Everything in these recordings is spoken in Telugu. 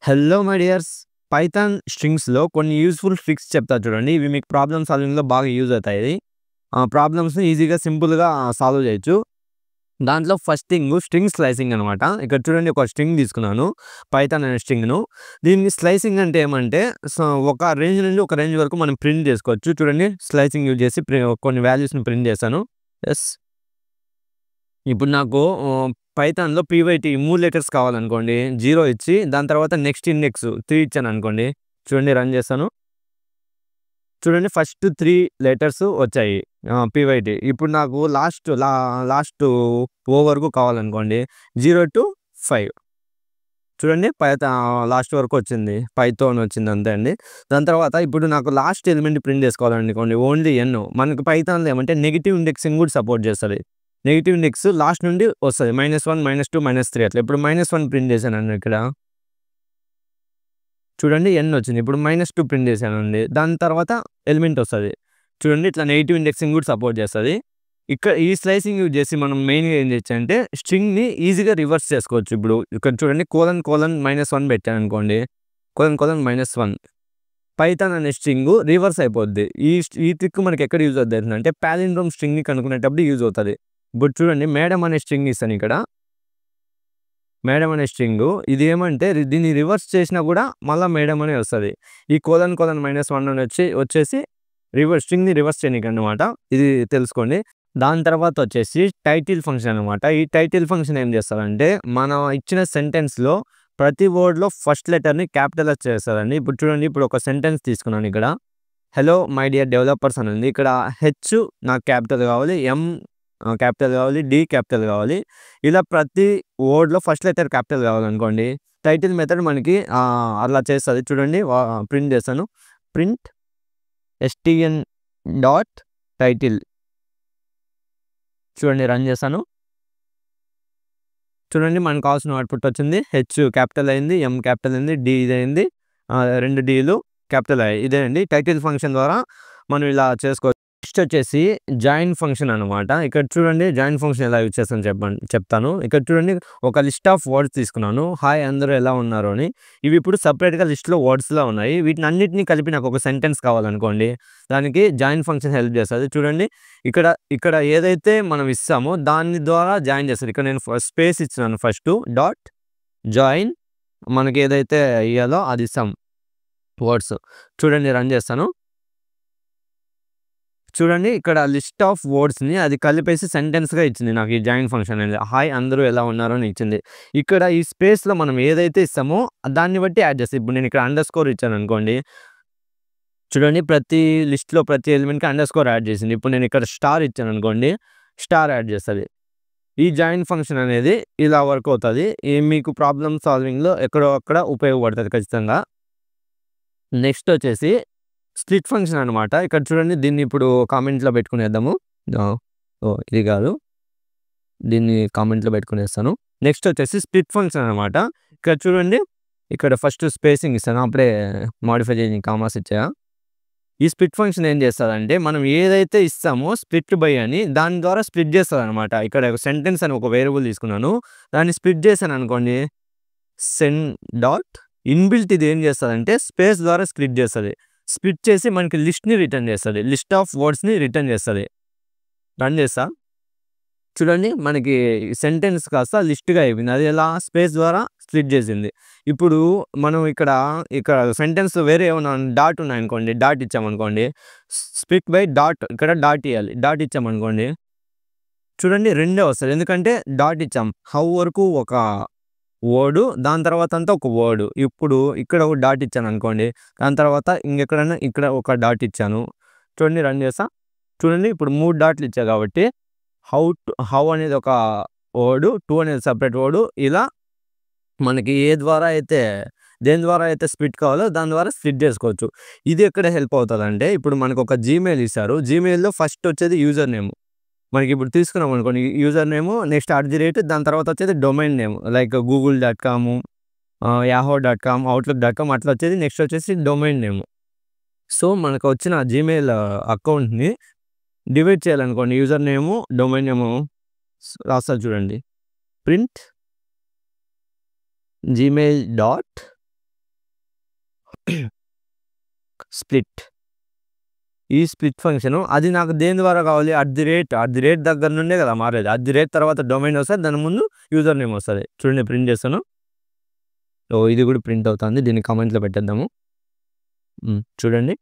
Hello my dears. పైథాన్ స్ట్రింగ్స్‌లో కొన్ని యూజ్‌ఫుల్ ట్రిక్స్ చెప్తా చూడండి. ఇవి మీకు ప్రాబ్లమ్ సాల్వింగ్‌లో బాగా యూజ్ అవుతాయి. ప్రాబ్లమ్స్‌ని ఈజీగా సింపుల్‌గా సాల్వ్ చేయొచ్చు. దాంట్లో ఫస్ట్ థింగ్ స్ట్రింగ్ స్లైసింగ్ అనమాట. ఇక్కడ చూడండి, ఒక స్ట్రింగ్ తీసుకున్నాను. పైథాన్ అనే స్ట్రింగ్‌ను. దీన్ని స్లైసింగ్ అంటే ఏమంటే ఒక రేంజ్ నుండి ఒక రేంజ్ వరకు మనం ప్రింట్ చేసుకోవచ్చు. చూడండి, స్లైసింగ్ యూజ్ చేసి కొన్ని వాల్యూస్‌ని ప్రింట్ చేశాను. యెస్. ఇప్పుడు నాకు పైథాన్‌లో పీవైటీ 3 లెటర్స్ కావాలనుకోండి. 0 ఇచ్చి దాని తర్వాత నెక్స్ట్ ఇండెక్స్ 3 ఇచ్చాననుకోండి. చూడండి, రన్ చేస్తాను. చూడండి, ఫస్ట్ 3 లెటర్స్ వచ్చాయి పీవైటీ. ఇప్పుడు నాకు లాస్ట్ ఓ వరకు కావాలనుకోండి. 0-5 చూడండి, లాస్ట్ వరకు వచ్చింది. పైతో అని వచ్చింది, అంతే అండి. దాని తర్వాత ఇప్పుడు నాకు లాస్ట్ ఎలిమెంట్ ప్రింట్ చేసుకోవాలనుకోండి. ఓన్లీ ఎన్. మనకు పైథాన్‌లో ఏమంటే నెగెటివ్ ఇండెక్సింగ్ కూడా సపోర్ట్ చేస్తది. నెగెటివ్ ఇండెక్స్ లాస్ట్ నుండి వస్తది. -1, -2, -3 అట్లా. ఇప్పుడు -1 ప్రింట్ చేశానండి ఇక్కడ. చూడండి, ఎన్ వచ్చింది. ఇప్పుడు -2 ప్రింట్ చేశానండి. దాని తర్వాత ఎలిమెంట్ వస్తది. చూడండి, ఇట్లా నెగెటివ్ ఇండెక్సింగ్ కూడా సపోర్ట్ చేస్తది. ఇక్కడ ఈ స్లైసింగ్ యూజ్ చేసి మనం మెయిన్‌గా ఏం చేయొచ్చంటే స్ట్రింగ్‌ని ఈజీగా రివర్స్ చేసుకోవచ్చు. ఇప్పుడు ఇక్కడ చూడండి, ::-1 పెట్టాననుకోండి. ::-1 పైథాన్ అనే స్ట్రింగ్ రివర్స్ అయిపోద్ది. ఈ ట్రిక్ మనకి ఎక్కడ యూజ్ అవుతుందంటే పాలిండ్రోమ్ స్ట్రింగ్‌ని కనుక్కునేటప్పుడు యూజ్ అవుతది. ఇప్పుడు చూడండి, మేడం అనే స్ట్రింగ్ ఇస్తాను ఇక్కడ. మేడం అనే స్ట్రింగు ఇది ఏమంటే దీన్ని రివర్స్ చేసినా కూడా మళ్ళా మేడం అనే వస్తది. ఈ ::-1 అని వచ్చేసి స్ట్రింగ్‌ని రివర్స్ చేయనీకన్నమాట. ఇది తెలుసుకోండి. దాని తర్వాత వచ్చేసి టైటిల్ ఫంక్షన్ అనమాట. ఈ టైటిల్ ఫంక్షన్ ఏం చేస్తదంటే మనం ఇచ్చిన సెంటెన్స్‌లో ప్రతి వర్డ్‌లో ఫస్ట్ లెటర్‌ని క్యాపిటలైజ్ చేస్తదండి. ఇప్పుడు చూడండి, ఇప్పుడు ఒక సెంటెన్స్ తీసుకున్నాను ఇక్కడ. హలో మై డియర్ డెవలపర్స్ అని ఉంది. ఇక్కడ హెచ్ నాకు క్యాపిటల్ కావాలి, ఎం క్యాపిటల్ కావాలి, డి క్యాపిటల్ కావాలి. ఇలా ప్రతి వర్డ్‌లో ఫస్ట్ లెటర్ క్యాపిటల్ కావాలనుకోండి. టైటిల్ మెథడ్ మనకి అలా చేస్తది. చూడండి, ప్రింట్ చేస్తాను. Print stn dot title. చూడండి, రన్ చేశాను. చూడండి, మనకు కావాల్సిన అవుట్‌పుట్ వచ్చింది. హెచ్ క్యాపిటల్ అయింది, ఎం క్యాపిటల్ అయింది, డి ఇదయింది. 2 డీలు క్యాపిటల్ అయ్యాయి. ఇదే అండి టైటిల్ ఫంక్షన్ ద్వారా మనం ఇలా చేసుకోవచ్చు. నెక్స్ట్ వచ్చేసి జాయిన్ ఫంక్షన్ అనమాట. ఇక్కడ చూడండి, జాయిన్ ఫంక్షన్ ఎలా యూజ్ చేస్తానో చెప్తాను. ఇక్కడ చూడండి, ఒక లిస్ట్ ఆఫ్ వర్డ్స్ తీసుకున్నాను. హాయ్ అందరూ ఎలా ఉన్నారు అని. ఇవి ఇప్పుడు సెపరేట్‌గా లిస్ట్‌లో వర్డ్స్‌లా ఉన్నాయి. వీటిని అన్నిటిని కలిపి నాకు ఒక సెంటెన్స్ కావాలనుకోండి. దానికి జాయిన్ ఫంక్షన్ హెల్ప్ చేస్తది. చూడండి, ఇక్కడ ఏదైతే మనం ఇస్తామో దాని ద్వారా జాయిన్ చేస్తది. ఇక్కడ నేను స్పేస్ ఇచ్చినాను ఫస్ట్. డాట్ జాయిన్ మనకి ఏదైతే ఇయ్యాలో అది ఇస్తాం వర్డ్స్. చూడండి, రన్ చేస్తాను. చూడండి, ఇక్కడ లిస్ట్ ఆఫ్ వర్డ్స్‌ని అది కలిపేసి సెంటెన్స్‌గా ఇచ్చింది నాకు ఈ జాయిన్ ఫంక్షన్ అనేది. హాయ్ అందరూ ఎలా ఉన్నారు అని ఇచ్చింది. ఇక్కడ ఈ స్పేస్‌లో మనం ఏదైతే ఇస్తామో దాన్ని బట్టి యాడ్ చేస్తది. ఇప్పుడు నేను ఇక్కడ అండర్‌స్కోర్ ఇచ్చాననుకోండి. చూడండి, ప్రతి లిస్ట్‌లో ప్రతి ఎలిమెంట్‌కి అండర్‌స్కోర్ యాడ్ చేసింది. ఇప్పుడు నేను ఇక్కడ స్టార్ ఇచ్చాననుకోండి, స్టార్ యాడ్ చేస్తది. ఈ జాయిన్ ఫంక్షన్ అనేది ఇలా వర్క్ అవుతది. మీకు ప్రాబ్లమ్ సాల్వింగ్‌లో ఎక్కడో అక్కడ ఉపయోగపడుతది ఖచ్చితంగా. నెక్స్ట్ వచ్చేసి స్ప్లిట్ ఫంక్షన్ అనమాట. ఇక్కడ చూడండి, దీన్ని ఇప్పుడు కామెంట్‌లో పెట్టుకునేద్దాము. ఇది కాదు, దీన్ని కామెంట్‌లో పెట్టుకునేస్తాను. నెక్స్ట్ వచ్చేసి స్ప్లిట్ ఫంక్షన్ అనమాట. ఇక్కడ చూడండి, ఇక్కడ ఫస్ట్ స్పేసింగ్ ఇస్తాను. అప్పుడే మోడిఫై చేయడానికి కామాస్ ఇచ్చా. ఈ స్ప్లిట్ ఫంక్షన్ ఏం చేస్తదంటే మనం ఏదైతే ఇస్తామో స్ప్లిట్ బై అని దాని ద్వారా స్ప్లిట్ చేస్తదనమాట. ఇక్కడ ఒక సెంటెన్స్ అని ఒక వేరియబుల్ తీసుకున్నాను. దాన్ని స్ప్లిట్ చేశాననుకోండి. సెన్ డాట్ ఇన్‌బిల్ట్ ఇది ఏం చేస్తదంటే స్పేస్ ద్వారా స్ప్లిట్ చేస్తది. స్ప్లిట్ చేసి మనకి లిస్ట్‌ని రిటర్న్ చేస్తది. లిస్ట్ ఆఫ్ వర్డ్స్‌ని రిటర్న్ చేస్తది. రన్ చేస్తా. చూడండి, మనకి సెంటెన్స్ కాస్త లిస్ట్‌గా అయిపోయింది. అది ఎలా? స్పేస్ ద్వారా స్ప్లిట్ చేసింది. ఇప్పుడు మనం ఇక్కడ సెంటెన్స్ వేరే ఏమన్నా డాట్ ఉన్నాయనుకోండి, డాట్ ఇచ్చామనుకోండి. స్ప్లిట్ బై డాట్, ఇక్కడ డాట్ ఇయ్యాలి. డాట్ ఇచ్చామనుకోండి. చూడండి, రెండే వస్తది. ఎందుకంటే డాట్ ఇచ్చాం. హౌ వరకు ఒక వర్డ్, దాని తర్వాత అంతా ఒక వర్డ్. ఇప్పుడు ఇక్కడ ఒక డాట్ ఇచ్చాననుకోండి. దాని తర్వాత ఇంకెక్కడైనా ఇక్కడ ఒక డాట్ ఇచ్చాను. చూడండి, రన్ చేస్తా. చూడండి, ఇప్పుడు 3 డాట్లు ఇచ్చా కాబట్టి హౌ అనేది ఒక వర్డ్, టు అనేది సెపరేట్ వర్డ్. ఇలా మనకి దేని ద్వారా అయితే స్ప్లిట్ కావాలో దాని ద్వారా స్ప్లిట్ చేసుకోవచ్చు. ఇది ఎక్కడ హెల్ప్ అవుతదంటే ఇప్పుడు మనకు ఒక జీమెయిల్ ఇస్తారు. జీమెయిల్‌లో ఫస్ట్ వచ్చేది యూజర్ నేమ్. మనకి ఇప్పుడు తీసుకున్నాం అనుకోండి, యూజర్ నేము, నెక్స్ట్ @ దాని తర్వాత వచ్చేది domain name like google.com, yahoo.com, outlook.com అట్లా వచ్చేది. నెక్స్ట్ వచ్చేసి డొమైన్ నేమ్. సో మనకు వచ్చిన జీమెయిల్ అకౌంట్‌ని డివైడ్ చేయాలనుకోండి. యూజర్ నేము, డొమైన్ నేము రాస్తా చూడండి. Print Gmail dot split. ఈ స్ప్లిట్ ఫంక్షను అది నాకు దేని ద్వారా కావాలి? అట్ ది రేట్ దగ్గర నుండే కదా మారేది. అట్ ది రేట్ తర్వాత డొమైన్ వస్తది. దాని ముందు యూజర్ నేమ్ వస్తది. చూడండి ప్రింట్ చేస్తాను. ఇది కూడా ప్రింట్ అవుతుంది. దీన్ని కామెంట్‌లో పెట్టేద్దాము. చూడండి.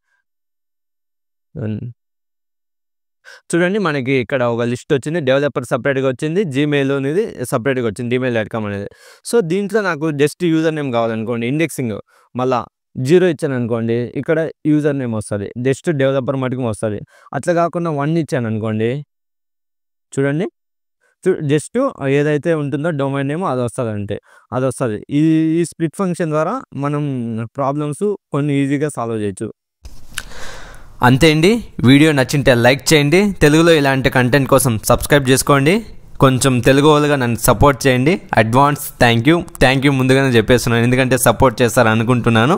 చూడండి మనకి ఇక్కడ ఒక లిస్ట్ వచ్చింది. డెవలపర్ సెపరేట్‌గా వచ్చింది. జీమెయిల్ అనేది సెపరేట్‌గా వచ్చింది. gmail.com అనేది. సో, దీంట్లో నాకు జస్ట్ యూజర్ నేమ్ కావాలనుకోండి. ఇండెక్సింగ్ మళ్ళా 0 ఇచ్చాననుకోండి. ఇక్కడ యూజర్ నేమ్ వస్తది. జస్ట్ డెవలపర్ మటుకు వస్తది. అట్లా కాకుండా 1 ఇచ్చాననుకోండి. చూడండి. జస్ట్ ఏదైతే ఉంటుందో డొమైన్ నేమ్ అది వస్తది అంతే. అదొస్తది. ఈ స్ప్లిట్ ఫంక్షన్ ద్వారా మనం ప్రాబ్లమ్స్ కొన్ని ఈజీగా సాల్వ్ చేయొచ్చు. అంతే అండి. వీడియో నచ్చింటే లైక్ చేయండి. తెలుగులో ఇలాంటి కంటెంట్ కోసం సబ్స్క్రైబ్ చేసుకోండి. కొంచెం తెలుగు వాళ్ళుగా నన్ను సపోర్ట్ చేయండి. అడ్వాన్స్ థ్యాంక్ యూ ముందుగానే చెప్పేస్తున్నాను. ఎందుకంటే సపోర్ట్ చేస్తారనుకుంటున్నాను.